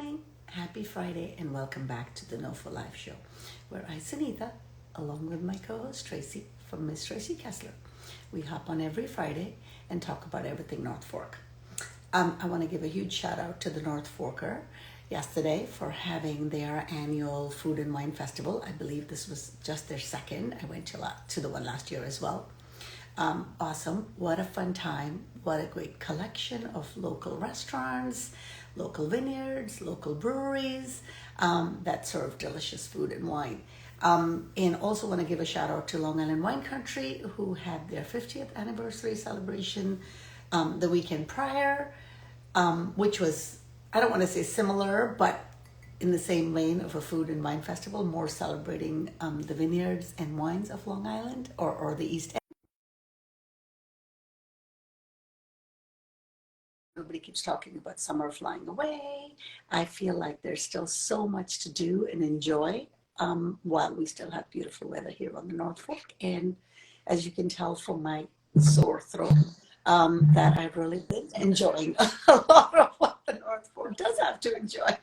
morning, happy Friday, and welcome back to the NOFO Live Show, where I, Sunita, along with my co-host Tracy from Miss Tracy Kessler, we hop on every Friday and talk about everything North Fork. I want to give a huge shout out to the North Forker yesterday for having their annual Food and Wine Festival. I believe this was just their second. I went to the one last year as well. Awesome. What a fun time. What a great collection of local restaurants, local vineyards, local breweries that serve delicious food and wine. And also want to give a shout out to Long Island Wine Country, who had their 50th anniversary celebration the weekend prior, which was, I don't want to say similar, but in the same vein of a food and wine festival, more celebrating the vineyards and wines of Long Island or the East End. Everybody keeps talking about summer flying away. I feel like there's still so much to do and enjoy while we still have beautiful weather here on the North Fork. And as you can tell from my sore throat, that I've really been enjoying a lot of what the North Fork does have to enjoy.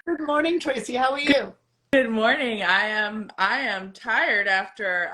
Good morning, Tracy. How are you? Good morning. I am tired after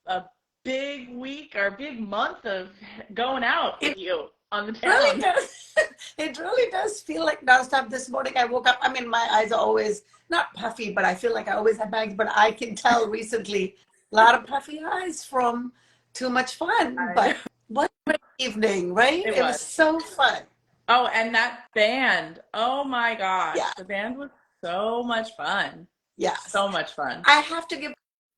a big week or big month of going out with you on the town. Really does. It really does feel like nonstop. This morning I woke up. I mean, my eyes are always not puffy, but I feel like I always have bags. But I can tell recently a lot of puffy eyes from too much fun. But what a great evening, right? It was so fun. Oh, and that band. Oh my gosh. Yeah. The band was so much fun. Yes. So much fun. I have to give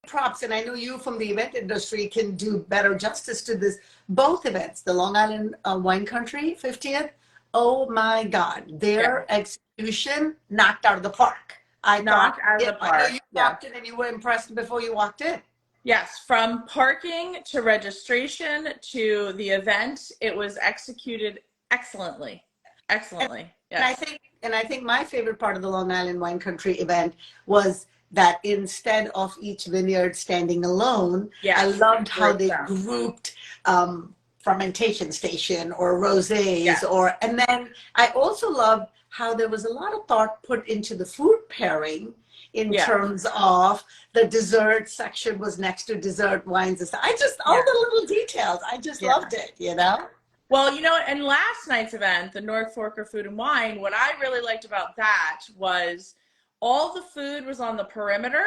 props, and I know you from the event industry can do better justice to this. Both events, the Long Island Wine Country 50th, oh my God, their execution knocked out of the park. I know you walked in and you were impressed before you walked in. Yes, from parking to registration to the event, it was executed excellently. Excellently. Yes. And I think my favorite part of the Long Island Wine Country event was that instead of each vineyard standing alone, I loved how they grouped fermentation station or rosés and then I also loved how there was a lot of thought put into the food pairing in terms of the dessert section was next to dessert wines and stuff. All the little details. I just loved it, you know? Well, you know, and last night's event, the North Forker Food and Wine, what I really liked about that was all the food was on the perimeter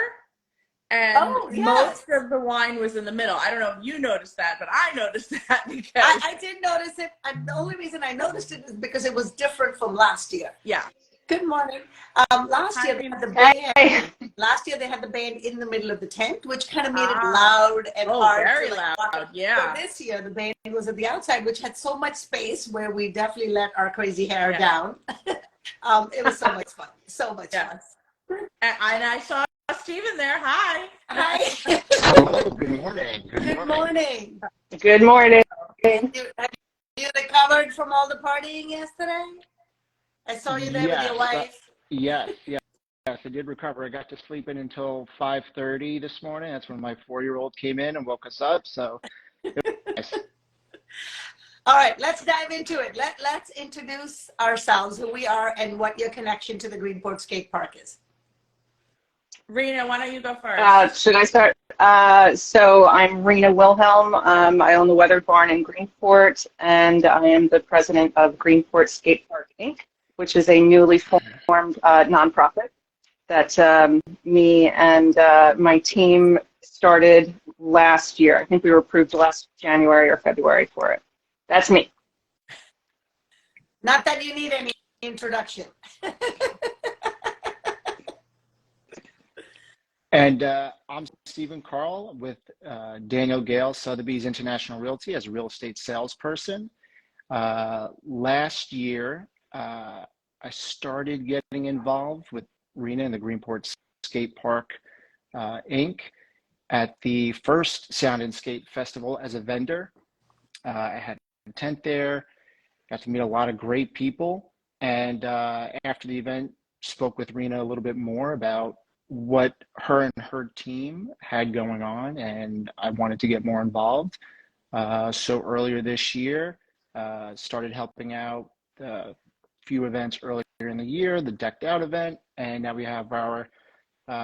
and most of the wine was in the middle. I don't know if you noticed that, but I noticed that because I did notice it. The only reason I noticed it is because it was different from last year. Yeah. Good morning. Last year they had the band. Last year they had the band in the middle of the tent, which kind of made it loud and hard. Very loud. Yeah. So this year the band was at the outside, which had so much space where we definitely let our crazy hair down. It was so much fun. So much fun. And I saw Stephen there. Hi. Hi. Hello. Good morning. Good morning. Good morning. Have you recovered from all the partying yesterday? I saw you there with your wife. Yes, I did recover. I got to sleep in until 5:30 this morning. That's when my 4-year-old came in and woke us up. So, nice. All right, let's dive into it. Let's introduce ourselves, who we are, and what your connection to the Greenport Skate Park is. Rena, why don't you go first? Should I start? So I'm Rena Wilhelm. I own the Weathered Barn in Greenport, and I am the president of Greenport Skate Park, Inc., which is a newly formed nonprofit that me and my team started last year. I think we were approved last January or February for it. That's me. Not that you need any introduction. And I'm Stephen Carl with Daniel Gale, Sotheby's International Realty as a real estate salesperson. Last year, I started getting involved with Rena and the Greenport Skate Park, Inc. at the first Sound and Skate Festival as a vendor. I had a tent there, got to meet a lot of great people, and after the event, spoke with Rena a little bit more about what her and her team had going on, and I wanted to get more involved. So earlier this year, started helping out a few events earlier in the year, the Decked Out event, and now we have our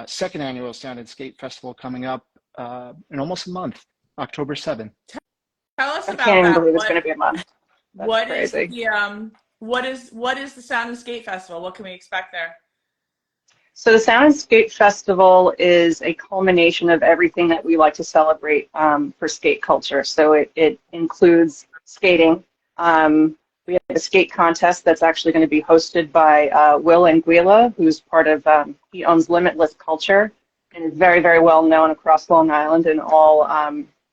second annual Sound and Skate Festival coming up in almost a month, October 7th. Tell us I about can't even that. believe it's going to be a month. That's What crazy. is what is the Sound and Skate Festival? What can we expect there? So the Sound and Skate Festival is a culmination of everything that we like to celebrate for skate culture. So it includes skating. We have a skate contest that's actually going to be hosted by Will Anguilla, who's part of, he owns Limitless Culture and is very, very well known across Long Island and all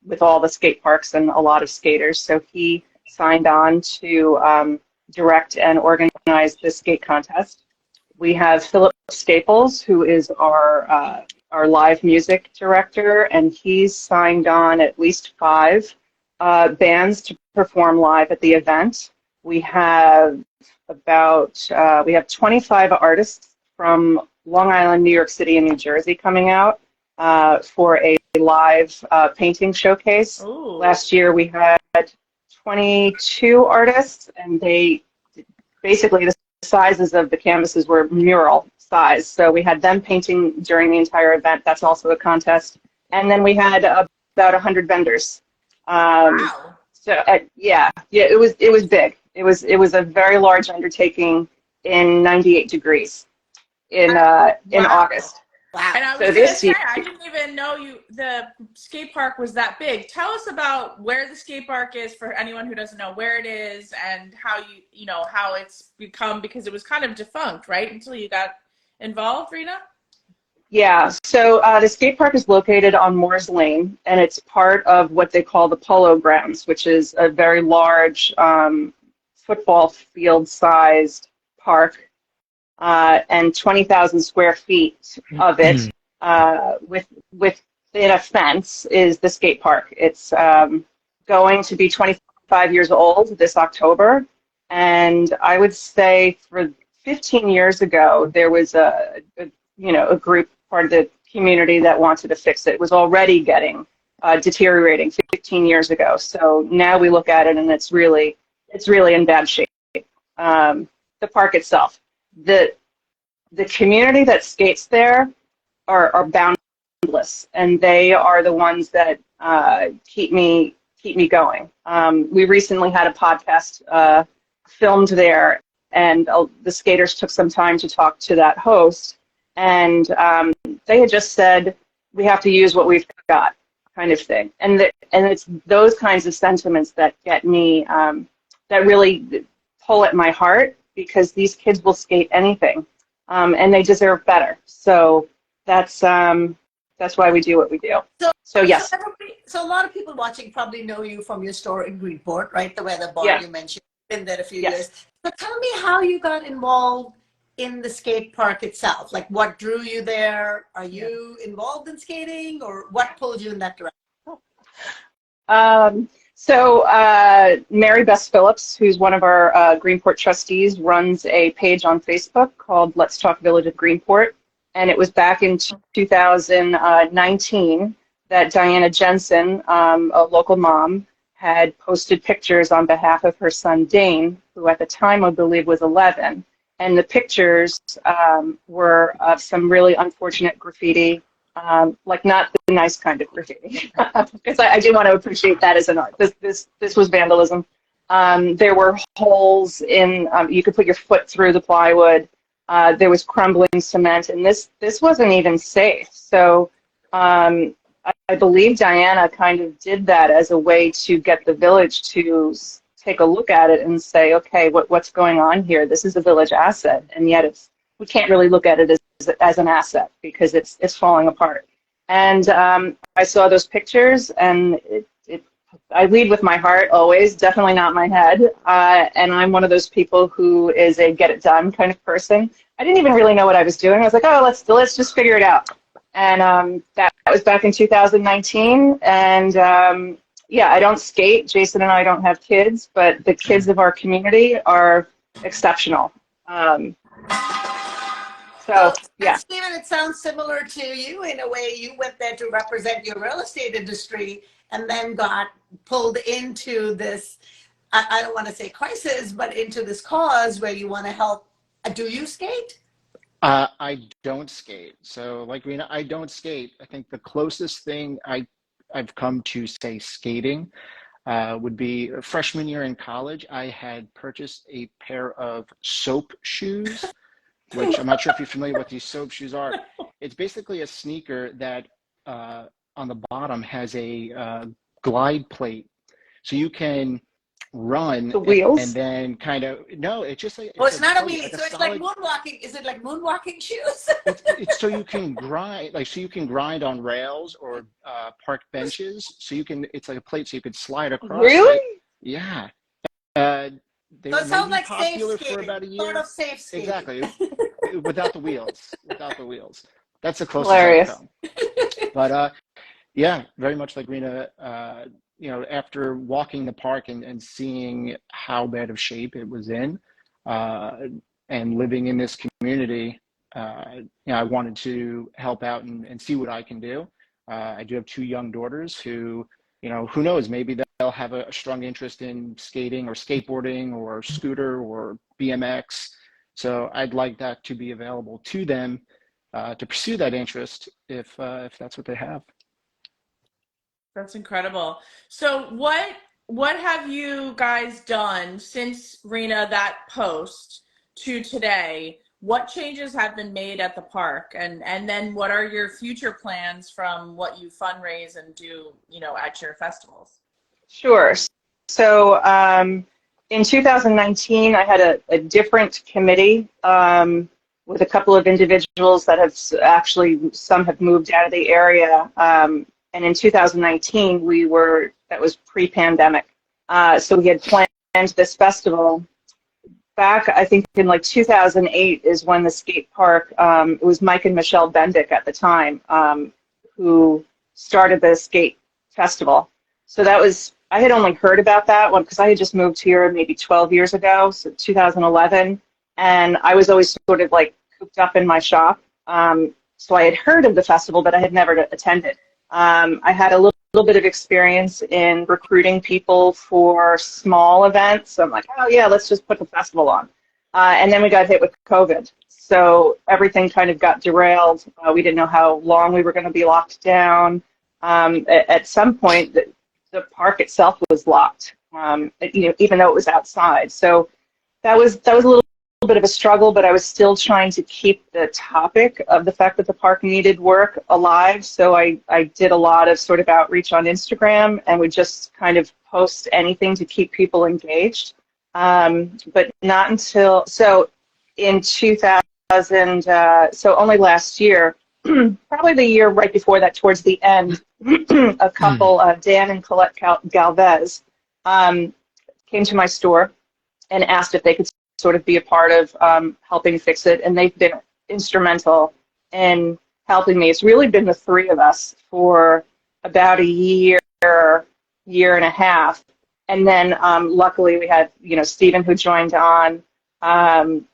with all the skate parks and a lot of skaters. So he signed on to direct and organize the skate contest. We have Philip Staples, who is our live music director, and he's signed on at least 5 bands to perform live at the event. We have we have 25 artists from Long Island, New York City, and New Jersey coming out for a live painting showcase. Ooh. Last year we had 22 artists, and they basically the sizes of the canvases were mural size. So we had them painting during the entire event. That's also a contest. And then we had about 100 vendors. Wow. So yeah, it was big. It was a very large undertaking in 98 degrees in August. Wow. And I was So going to this say, year, I didn't even know the skate park was that big. Tell us about where the skate park is for anyone who doesn't know where it is and how how it's become, because it was kind of defunct, right? Until you got involved, Rena? yeah, so the skate park is located on Moores Lane, and it's part of what they call the Polo Grounds, which is a very large football field-sized park, and 20,000 square feet of it within a fence is the skate park. It's going to be 25 years old this October, and I would say for 15 years ago there was a group, part of the community, that wanted to fix it. It was already getting deteriorating 15 years ago. So now we look at it and it's really in bad shape. The park itself, the community that skates there are boundless, and they are the ones that keep me going. We recently had a podcast filmed there, and the skaters took some time to talk to that host, and they had just said, we have to use what we've got, kind of thing. And it's those kinds of sentiments that get me, that really pull at my heart, because these kids will skate anything, and they deserve better. So that's why we do what we do. So yes. So a lot of people watching probably know you from your store in Greenport, right? The weather barn, Yeah. you mentioned. Been there a few Yes. years. So tell me how you got involved in the skate park itself. Like, what drew you there? Are you involved in skating, or what pulled you in that direction? So Mary Beth Phillips, who's one of our Greenport trustees, runs a page on Facebook called Let's Talk Village of Greenport. And it was back in 2019 that Diana Jensen, a local mom, had posted pictures on behalf of her son Dane, who at the time I believe was 11. And the pictures were of some really unfortunate graffiti, like not the nice kind of graffiti, because I do want to appreciate that as an art. This was vandalism. There were holes in, you could put your foot through the plywood. There was crumbling cement, and this wasn't even safe. So I believe Diana kind of did that as a way to get the village to take a look at it and say, okay, what's going on here? This is a village asset, and yet we can't really look at it as an asset because it's falling apart. And I saw those pictures, and I lead with my heart always, definitely not my head. And I'm one of those people who is a get it done kind of person. I didn't even really know what I was doing. I was like, oh, let's just figure it out. And that was back in 2019. And yeah, I don't skate. Jason and I don't have kids, but the kids of our community are exceptional. So yeah. Stephen, it sounds similar to you in a way. You went there to represent your real estate industry and then got pulled into this, I don't want to say crisis, but into this cause where you want to help Do you skate? I don't skate. So like Rena, I don't skate. I think the closest thing I've come to say skating would be freshman year in college. I had purchased a pair of soap shoes, which I'm not sure if you're familiar with these soap shoes are. It's basically a sneaker that on the bottom has a glide plate, so you can run The and wheels. then kind of no, it's just like Oh, it's it's a not a plate, wheelie. like a So it's like solid. moonwalking. Is it like moonwalking shoes? It's so you can grind, like so you can grind on rails or park benches. So you can, it's like a plate, so you could slide across Really? it. Yeah, uh, they So were it sounds maybe like safe popular for skating, about a sort year. of safe skating. Exactly, without the wheels, without the wheels. That's the closest I've Hilarious. come. But yeah, very much like Rena. You know, after walking the park and seeing how bad of shape it was in, uh, and living in this community, you know, I wanted to help out and see what I can do. I do have two young daughters who, you know, who knows, maybe they'll have a strong interest in skating or skateboarding or scooter or BMX. So I'd like that to be available to them to pursue that interest if that's what they have. That's incredible. So what have you guys done since Rena that post to today? What changes have been made at the park, and then what are your future plans from what you fundraise and do, you know, at your festivals? Sure. So in 2019, I had a different committee with a couple of individuals that have actually, some have moved out of the area. And in 2019, that was pre-pandemic. So we had planned this festival. Back, I think in like 2008 is when the skate park, it was Mike and Michelle Bendick at the time who started the skate festival. So that was, I had only heard about that one because I had just moved here maybe 12 years ago, so 2011. And I was always sort of like cooped up in my shop. So I had heard of the festival, but I had never attended. I had a little bit of experience in recruiting people for small events. So I'm like, oh yeah, let's just put the festival on. And then we got hit with COVID. So everything kind of got derailed. We didn't know how long we were going to be locked down. At some point, the park itself was locked, you know, even though it was outside. So that was a little bit of a struggle, but I was still trying to keep the topic of the fact that the park needed work alive. So I did a lot of sort of outreach on Instagram and would just kind of post anything to keep people engaged. But not until, so in 2000, so only last year, probably the year right before that, towards the end, a couple, Dan and Colette Galvez, came to my store and asked if they could sort of be a part of helping fix it, and they've been instrumental in helping me. It's really been the three of us for about a year and a half, and then luckily we had, you know, Stephen who joined on.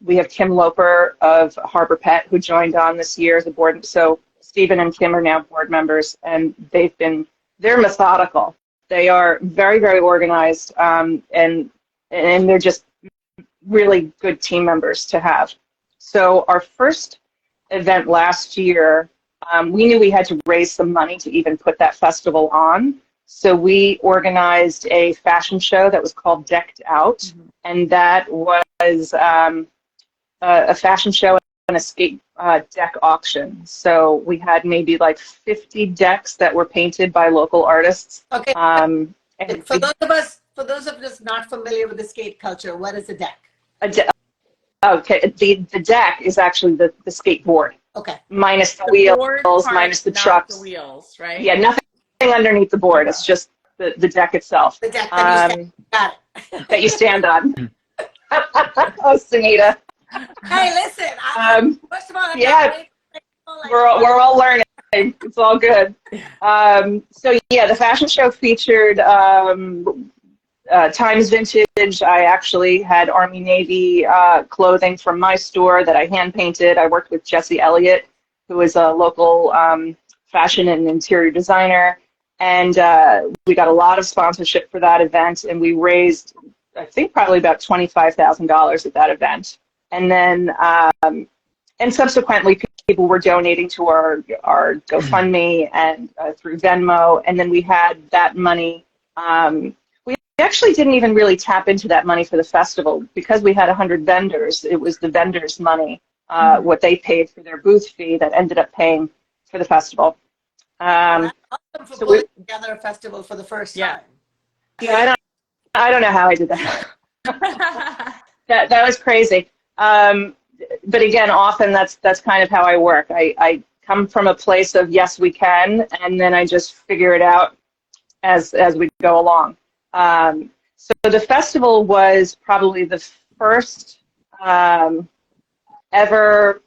We have Kim Loper of Harbor Pet who joined on this year as a board. So Stephen and Kim are now board members, and they're methodical. They are very, very organized, and they're just really good team members to have. So our first event last year, we knew we had to raise some money to even put that festival on. So we organized a fashion show that was called Decked Out, and that was a fashion show and a skate deck auction. So we had maybe like 50 decks that were painted by local artists. Okay. And For those of us not familiar with the skate culture, what is a deck? Okay, the deck is actually the skateboard. Okay. Minus the board wheels, part, minus the not trucks. the wheels, right? Yeah, nothing underneath the board. It's just the deck itself. The deck that you stand, got it. That you stand on. Oh, Sunita. Hey, listen. First of all, yeah, we're all learning. It's all good. So yeah, the fashion show featured Times Vintage. I actually had Army Navy clothing from my store that I hand painted. I worked with Jesse Elliott, who is a local fashion and interior designer, and we got a lot of sponsorship for that event, and we raised, I think, probably about $25,000 at that event. and then and subsequently people were donating to our GoFundMe and through Venmo, and then we had that money. We actually didn't even really tap into that money for the festival because we had 100 vendors. It was the vendors' money, what they paid for their booth fee, that ended up paying for the festival. Well, that's awesome for pulling together a festival for the first time. Yeah, I don't know how I did that. that was crazy. But again, often that's kind of how I work. I come from a place of yes, we can, and then I just figure it out as we go along. So the festival was probably the first ever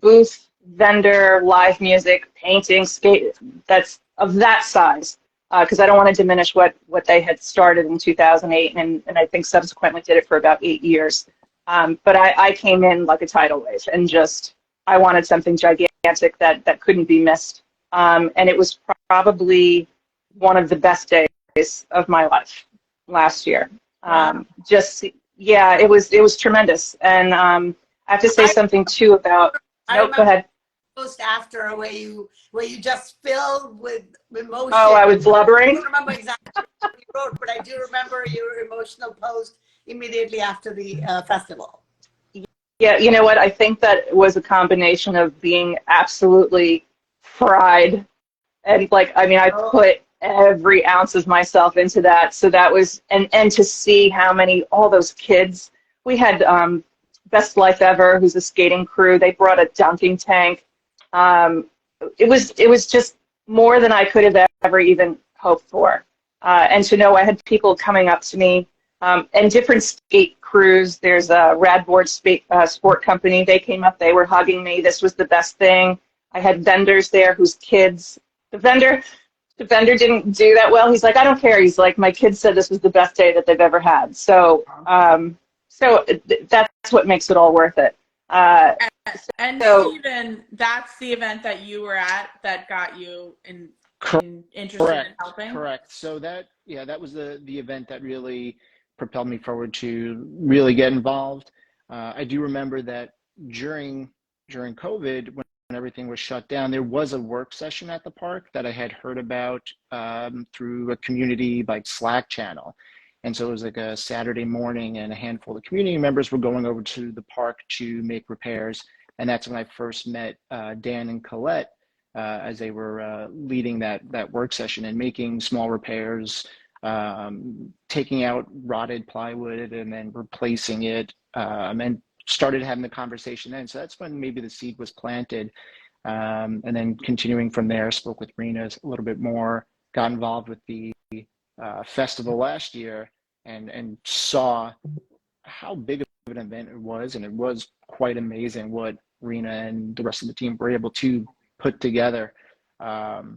booth, vendor, live music, painting, skate that's of that size. Because I don't want to diminish what they had started in 2008, and I think subsequently did it for about 8 years. But I came in like a tidal wave, and just I wanted something gigantic that couldn't be missed. And it was probably one of the best days of my life last year. Wow. It was tremendous. And I have to say something too about. Nope, go ahead. Post after where you just filled with emotion. Oh, I was blubbering. I don't remember exactly what you wrote, but I do remember your emotional post immediately after the festival. Yeah, you know what? I think that was a combination of being absolutely fried, and I put every ounce of myself into that. So that was, and to see how many, all those kids. We had Best Life Ever, who's a skating crew. They brought a dunking tank. It was just more than I could have ever even hoped for. And to know I had people coming up to me, and different skate crews. There's a Radboard sport company. They came up, they were hugging me. This was the best thing. I had vendors there whose kids, the vendor didn't do that well. He's like, I don't care. He's like, my kids said this was the best day that they've ever had. So, that's what makes it all worth it. And Stephen, that's the event that you were at that got you interested in helping? Correct. So that was the event that really propelled me forward to really get involved. I do remember that during COVID, when everything was shut down, there was a work session at the park that I had heard about through a community like Slack channel. And so it was like a Saturday morning, and a handful of community members were going over to the park to make repairs. And that's when I first met Dan and Colette as they were leading that work session and making small repairs, taking out rotted plywood and then replacing it, and started having the conversation then. So that's when maybe the seed was planted. And then continuing from there, spoke with Rena a little bit more, got involved with the festival last year, and saw how big of an event it was. And it was quite amazing what Rena and the rest of the team were able to put together. And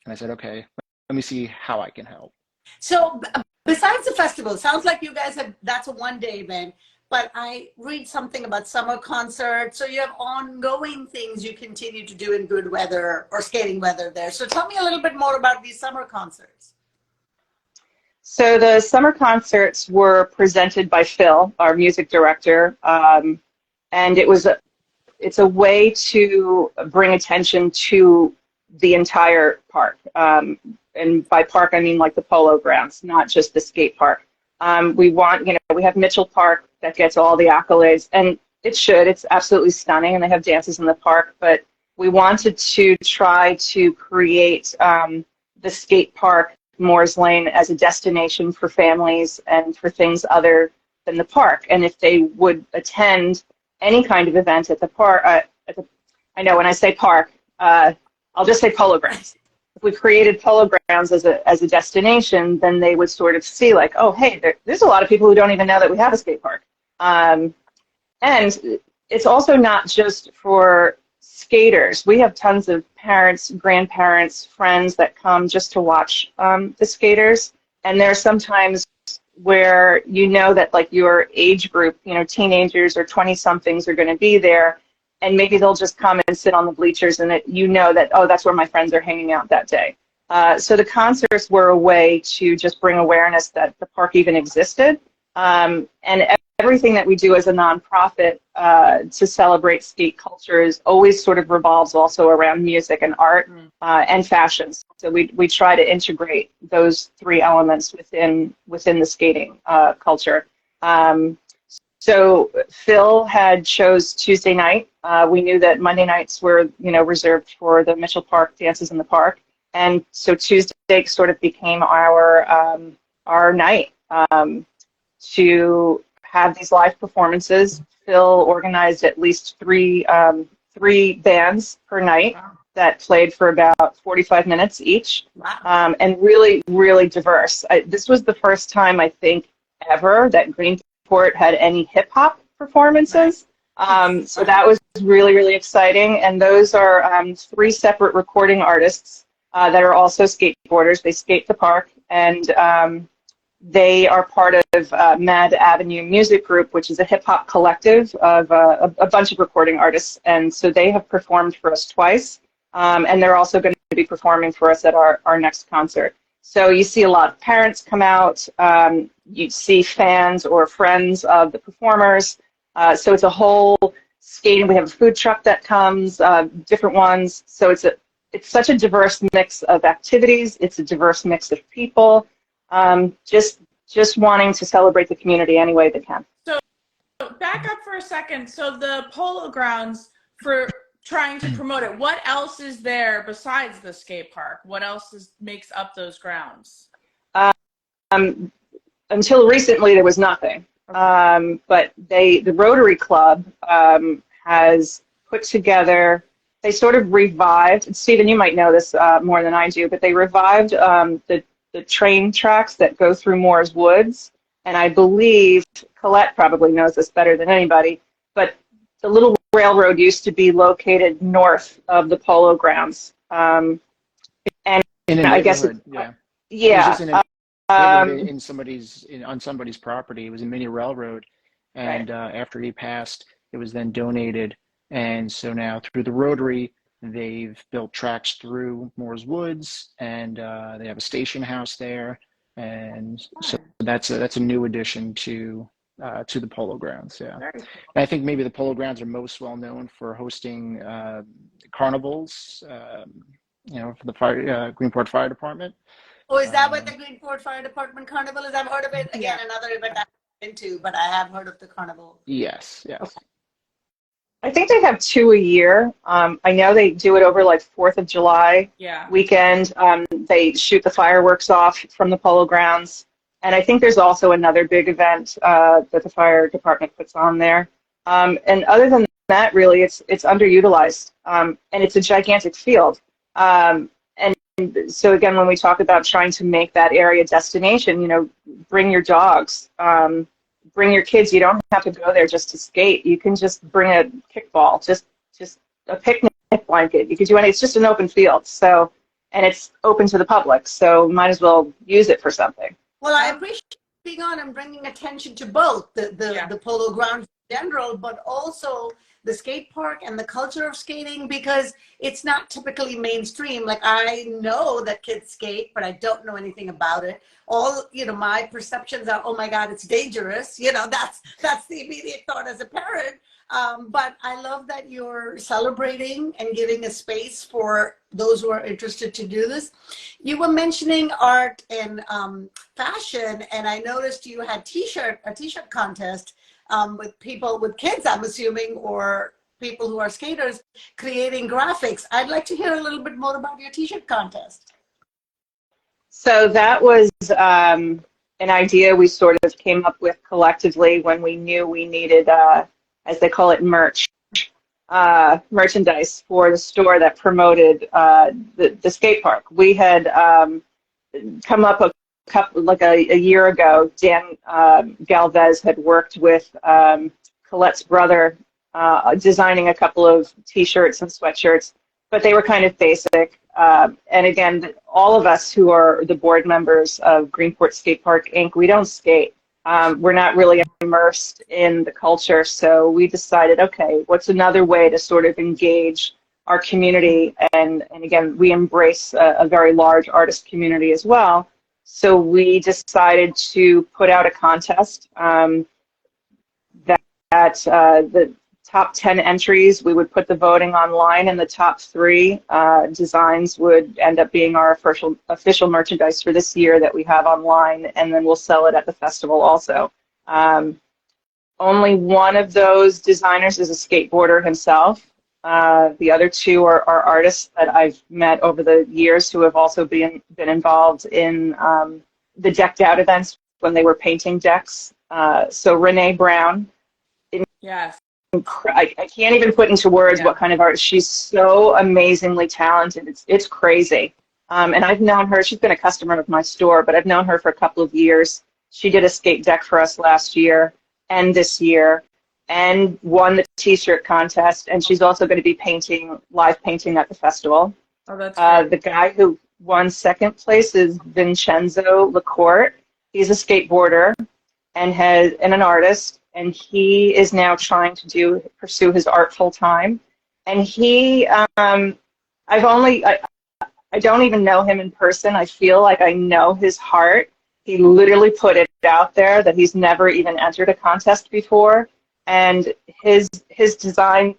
I said, okay, let me see how I can help. So besides the festival, it sounds like you guys that's a one-day event, but I read something about summer concerts. So you have ongoing things you continue to do in good weather or skating weather there. So tell me a little bit more about these summer concerts. So the summer concerts were presented by Phil, our music director, and it's a way to bring attention to the entire park. And by park, I mean like the polo grounds, not just the skate park. We have Mitchell Park that gets all the accolades, and it's absolutely stunning, and they have dances in the park, but we wanted to try to create the skate park, Moore's Lane, as a destination for families and for things other than the park. And if they would attend any kind of event at the park, I know when I say park, I'll just say polo grounds. If we created polo grounds as a destination, then they would sort of see like, oh, hey, there's a lot of people who don't even know that we have a skate park. And it's also not just for skaters. We have tons of parents, grandparents, friends that come just to watch the skaters. And there are sometimes where you know that like your age group, teenagers or 20-somethings are going to be there, and maybe they'll just come and sit on the bleachers, and that, oh, that's where my friends are hanging out that day. So the concerts were a way to just bring awareness that the park even existed. And everything that we do as a nonprofit to celebrate skate culture is always sort of revolves also around music and art and fashion. So we try to integrate those three elements within the skating culture. So Phil had chose Tuesday night. We knew that Monday nights were, reserved for the Mitchell Park dances in the park, and so Tuesday sort of became our night to have these live performances. Phil organized at least three bands per night that played for about 45 minutes each, and really, really diverse. This was the first time, I think, ever that Greenport had any hip-hop performances. So that was really, really exciting. And those are three separate recording artists that are also skateboarders. They skate the park, and they are part of Mad Avenue Music Group, which is a hip-hop collective of a bunch of recording artists. And so they have performed for us twice, and they're also going to be performing for us at our next concert. So you see a lot of parents come out. You see fans or friends of the performers. So it's a whole skating. We have a food truck that comes, different ones. So it's such a diverse mix of activities. It's a diverse mix of people. Just wanting to celebrate the community any way they can. So back up for a second. So the polo grounds, for trying to promote it, what else is there besides the skate park? What else makes up those grounds? Until recently, there was nothing. But the Rotary Club has put together, they sort of revived, Stephen, you might know this more than I do, but they revived the train tracks that go through Moore's Woods. And I believe, Colette probably knows this better than anybody, but the little railroad used to be located north of the polo grounds. And in a I guess, yeah. Yeah. It was just in a neighborhood on somebody's property. It was a mini railroad. And after he passed, it was then donated. And so now through the Rotary, they've built tracks through Moore's Woods, and they have a station house there. And so that's a new addition to the polo grounds. Yeah. And I think maybe the polo grounds are most well known for hosting carnivals, for the Greenport Fire Department. Oh, is that what the Greenport Fire Department Carnival is? I've heard of it. Again, another event I've been to, but I have heard of the carnival. Yes. Okay. I think they have 2 a year. I know they do it over like 4th of July weekend. They shoot the fireworks off from the polo grounds. And I think there's also another big event that the fire department puts on there. And other than that, really, it's underutilized. And it's a gigantic field. And so again, when we talk about trying to make that area a destination, bring your dogs. Bring your kids. You don't have to go there just to skate. You can just bring a kickball, just a picnic blanket. You could do it's just an open field. So, and it's open to the public. So might as well use it for something. Well, I appreciate being on and bringing attention to both the polo grounds in general, but also the skate park and the culture of skating, because it's not typically mainstream. Like, I know that kids skate, but I don't know anything about it. All, my perceptions are, oh my God, it's dangerous. That's the immediate thought as a parent. But I love that you're celebrating and giving a space for those who are interested to do this. You were mentioning art and fashion, and I noticed you had a t-shirt contest with people, with kids, I'm assuming, or people who are skaters, creating graphics. I'd like to hear a little bit more about your t-shirt contest. So that was an idea we sort of came up with collectively when we knew we needed, as they call it, merchandise for the store that promoted the skate park. We had come up a year ago. Dan Galvez had worked with Colette's brother, designing a couple of t-shirts and sweatshirts, but they were kind of basic. And again, all of us who are the board members of Greenport Skate Park, Inc., we don't skate. We're not really immersed in the culture, so we decided, okay, what's another way to sort of engage our community? And again, we embrace a very large artist community as well. So we decided to put out a contest. The top 10 entries, we would put the voting online, and the top 3 designs would end up being our official merchandise for this year that we have online, and then we'll sell it at the festival also. Only one of those designers is a skateboarder himself. The other 2 are artists that I've met over the years who have also been involved in the decked out events when they were painting decks. So Renee Brown. Yes. I can't even put into words what kind of art. She's so amazingly talented. It's crazy. And I've known her. She's been a customer of my store, but I've known her for a couple of years. She did a skate deck for us last year and this year, and won the T-shirt contest. And she's also going to be live painting at the festival. Oh, that's great. The guy who won second place is Vincenzo Lacourt. He's a skateboarder and an artist, and he is now trying to pursue his art full time. And he, I don't even know him in person. I feel like I know his heart. He literally put it out there that he's never even entered a contest before, and his design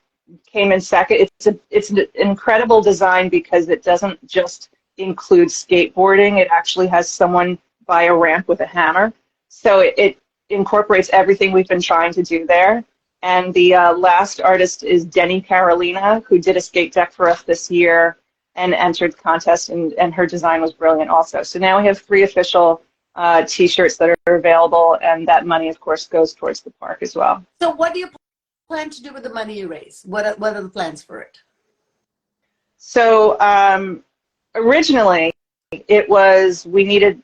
came in second. It's an incredible design because it doesn't just include skateboarding. It actually has someone by a ramp with a hammer. So it incorporates everything we've been trying to do there. And the last artist is Denny Carolina, who did a skate deck for us this year and entered the contest, and her design was brilliant also. So now we have 3 official T-shirts that are available, and that money, of course, goes towards the park as well. So what do you plan to do with the money you raise? What are the plans for it? So originally, it was, we needed,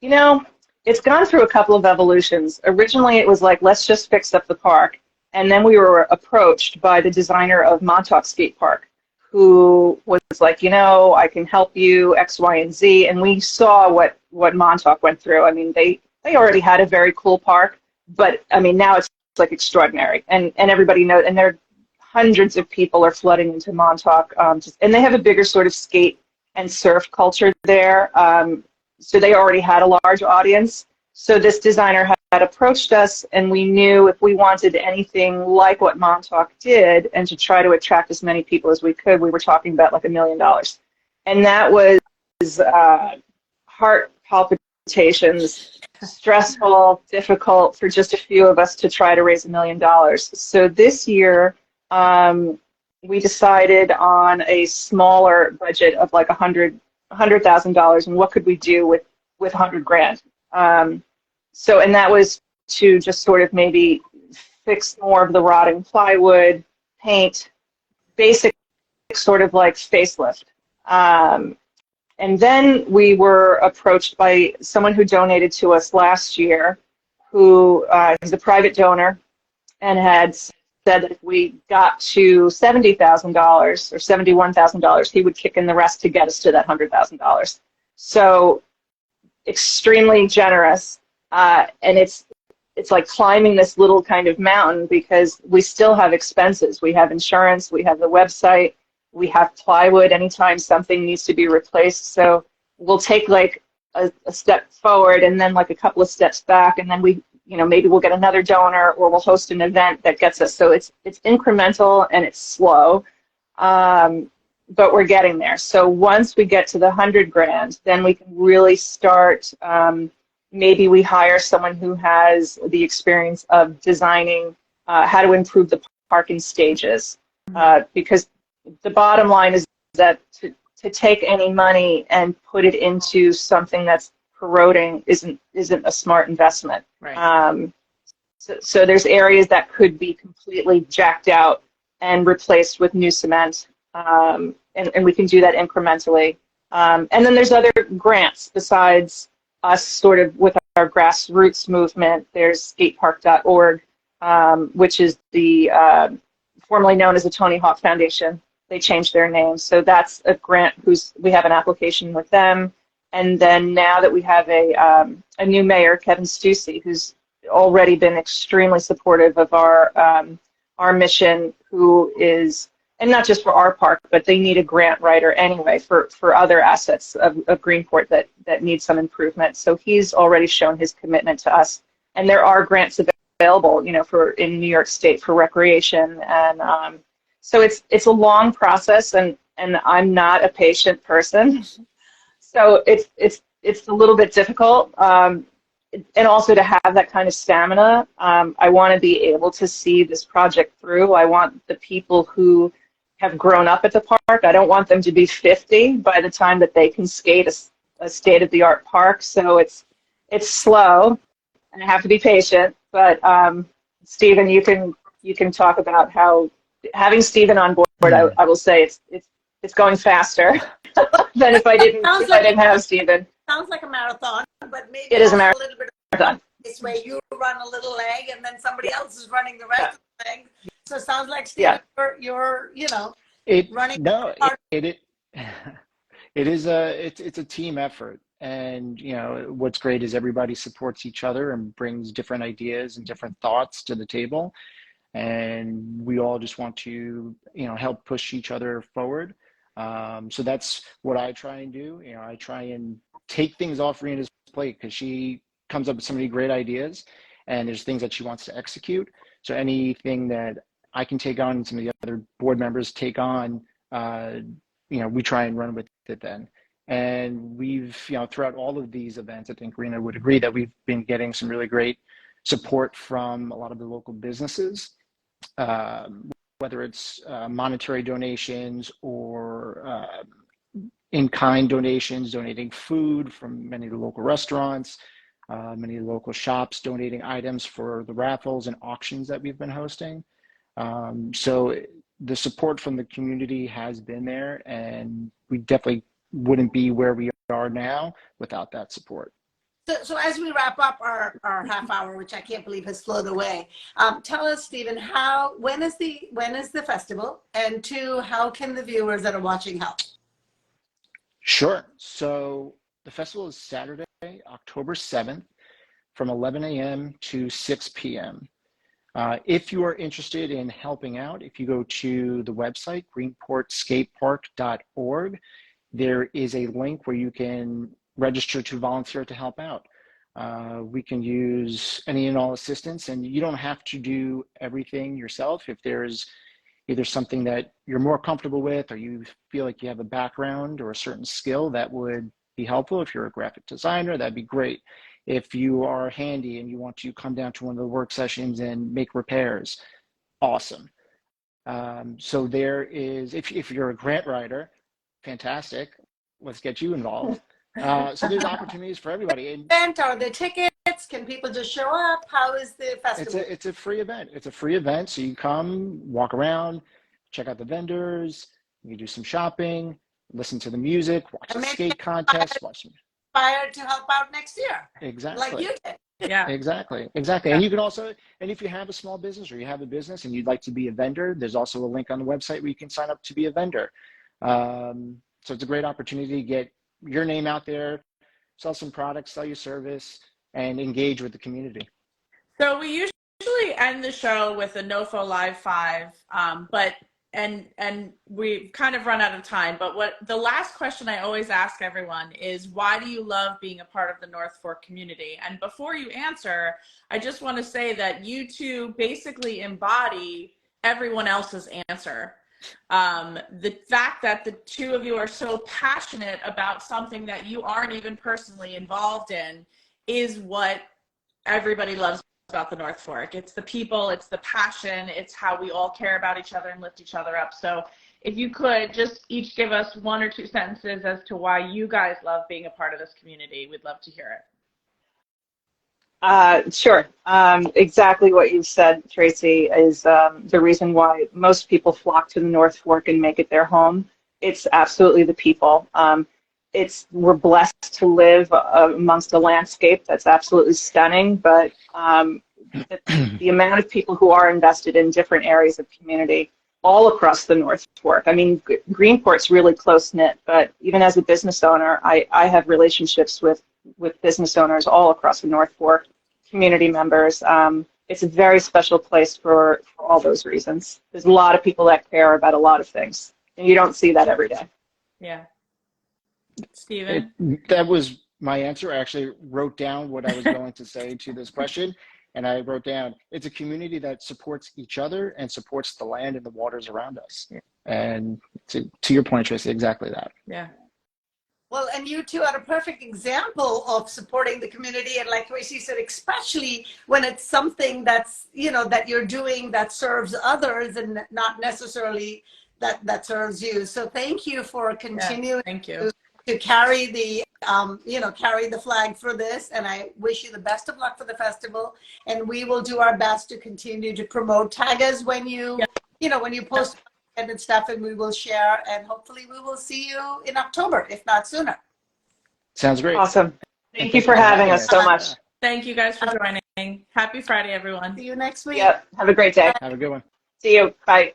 it's gone through a couple of evolutions. Originally, it was like, let's just fix up the park. And then we were approached by the designer of Montauk Skate Park, who was like, I can help you, X, Y, and Z. And we saw what Montauk went through. I mean, they already had a very cool park, but I mean, now it's like extraordinary. And everybody knows, and there are hundreds of people are flooding into Montauk. And they have a bigger sort of skate and surf culture there. So they already had a large audience. So this designer had approached us, and we knew if we wanted anything like what Montauk did and to try to attract as many people as we could, we were talking about like $1 million. And that was heart palpitations, stressful, difficult for just a few of us to try to raise $1 million. So this year, we decided on a smaller budget of like $100,000, and what could we do with $100,000. And that was to just sort of maybe fix more of the rotting plywood, paint, basic sort of like facelift. And then we were approached by someone who donated to us last year, who is a private donor, and had said that if we got to $70,000 or $71,000, he would kick in the rest to get us to that $100,000. So extremely generous, and it's like climbing this little kind of mountain because we still have expenses. We have insurance, we have the website, we have plywood anytime something needs to be replaced. So we'll take like a step forward and then like a couple of steps back, and then maybe we'll get another donor, or we'll host an event that gets us. So it's incremental and it's slow, but we're getting there. So once we get to the $100,000, then we can really start. Maybe we hire someone who has the experience of designing how to improve the parking stages, because the bottom line is that to take any money and put it into something that's corroding isn't a smart investment. Right. So there's areas that could be completely jacked out and replaced with new cement, and we can do that incrementally. And then there's other grants besides us sort of with our grassroots movement. There's skatepark.org, which is the formerly known as the Tony Hawk Foundation. They changed their name. So that's a grant we have an application with them. And then now that we have a new mayor, Kevin Stussy, who's already been extremely supportive of our mission, who is, and not just for our park, but they need a grant writer anyway for other assets of Greenport that need some improvement. So he's already shown his commitment to us. And there are grants available, for in New York State for recreation. And so it's a long process, and I'm not a patient person. So it's a little bit difficult, and also to have that kind of stamina. I want to be able to see this project through. I want the people who have grown up at the park. I don't want them to be 50 by the time that they can skate a state-of-the-art park. So it's slow, and I have to be patient. But Stephen, you can talk about how having Stephen on board. I will say it's going faster than if I didn't have Stephen. Sounds like a marathon, but maybe It is a also marathon. a little bit of this way. You run a little leg, and then somebody else is running the rest of the leg. So it sounds like, Stephen, you're running. No, it's a team effort, and what's great is everybody supports each other and brings different ideas and different thoughts to the table, and we all just want to help push each other forward. So that's what I try and do. I try and take things off Rena's plate because she comes up with so many great ideas, and there's things that she wants to execute. So anything that I can take on and some of the other board members take on, we try and run with it then. And we've, throughout all of these events, I think Rena would agree that we've been getting some really great support from a lot of the local businesses, whether it's monetary donations or in-kind donations, donating food from many of the local restaurants, many of the local shops donating items for the raffles and auctions that we've been hosting. So the support from the community has been there, and we definitely wouldn't be where we are now without that support. So as we wrap up our half hour, which I can't believe has flown away, tell us, Stephen, when is the festival, and two, how can the viewers that are watching help? Sure. So the festival is Saturday, October 7th, from 11 a.m. to 6 p.m. If you are interested in helping out, if you go to the website, greenportskatepark.org, there is a link where you can register to volunteer to help out. We can use any and all assistance, and you don't have to do everything yourself. If there's either something that you're more comfortable with, or you feel like you have a background or a certain skill that would be helpful. If you're a graphic designer, that'd be great. If you are handy and you want to come down to one of the work sessions and make repairs, awesome. So there is, if you're a grant writer, fantastic. Let's get you involved. So there's opportunities for everybody. Event, are there tickets? Can people just show up? How is the festival? It's a free event. It's a free event. So you come, walk around, check out the vendors, you do some shopping, listen to the music, watch the skate contest, inspired to help out next year. Exactly. Like you did. Yeah. Exactly. And you can also, and if you have a small business or you have a business and you'd like to be a vendor, there's also a link on the website where you can sign up to be a vendor. So it's a great opportunity to get your name out there, sell some products, sell your service, and engage with the community. So we usually end the show with a NOFO Live 5, and we've kind of run out of time. But what the last question I always ask everyone is, why do you love being a part of the North Fork community? And before you answer, I just want to say that you two basically embody everyone else's answer. The fact that the two of you are so passionate about something that you aren't even personally involved in is what everybody loves about the North Fork. It's the people, it's the passion, it's how we all care about each other and lift each other up. So if you could just each give us 1 or 2 sentences as to why you guys love being a part of this community, we'd love to hear it. Sure. Exactly what you said, Tracy, is the reason why most people flock to the North Fork and make it their home. It's absolutely the people. We're blessed to live amongst a landscape that's absolutely stunning, but the amount of people who are invested in different areas of community all across the North Fork. I mean, Greenport's really close-knit, but even as a business owner, I have relationships with business owners all across the North Fork, community members. It's a very special place for all those reasons. There's a lot of people that care about a lot of things, and you don't see that every day. Yeah. Stephen? That was my answer. I actually wrote down what I was going to say to this question. And I wrote down, it's a community that supports each other and supports the land and the waters around us. And to your point, Tracy, exactly that. Yeah. Well, and you two are a perfect example of supporting the community. And like Tracy said, especially when it's something that's, that you're doing that serves others and not necessarily that serves you. So thank you for continuing thank you. to carry the, carry the flag for this. And I wish you the best of luck for the festival. And we will do our best to continue to promote. Tag us when you, when you post and stuff, and we will share, and hopefully we will see you in October, if not sooner. Sounds great. Awesome. Thank you for having us so much. Thank you guys for joining. Happy Friday, everyone. See you next week. Yep. Have a great day. Have a good one. See you. Bye.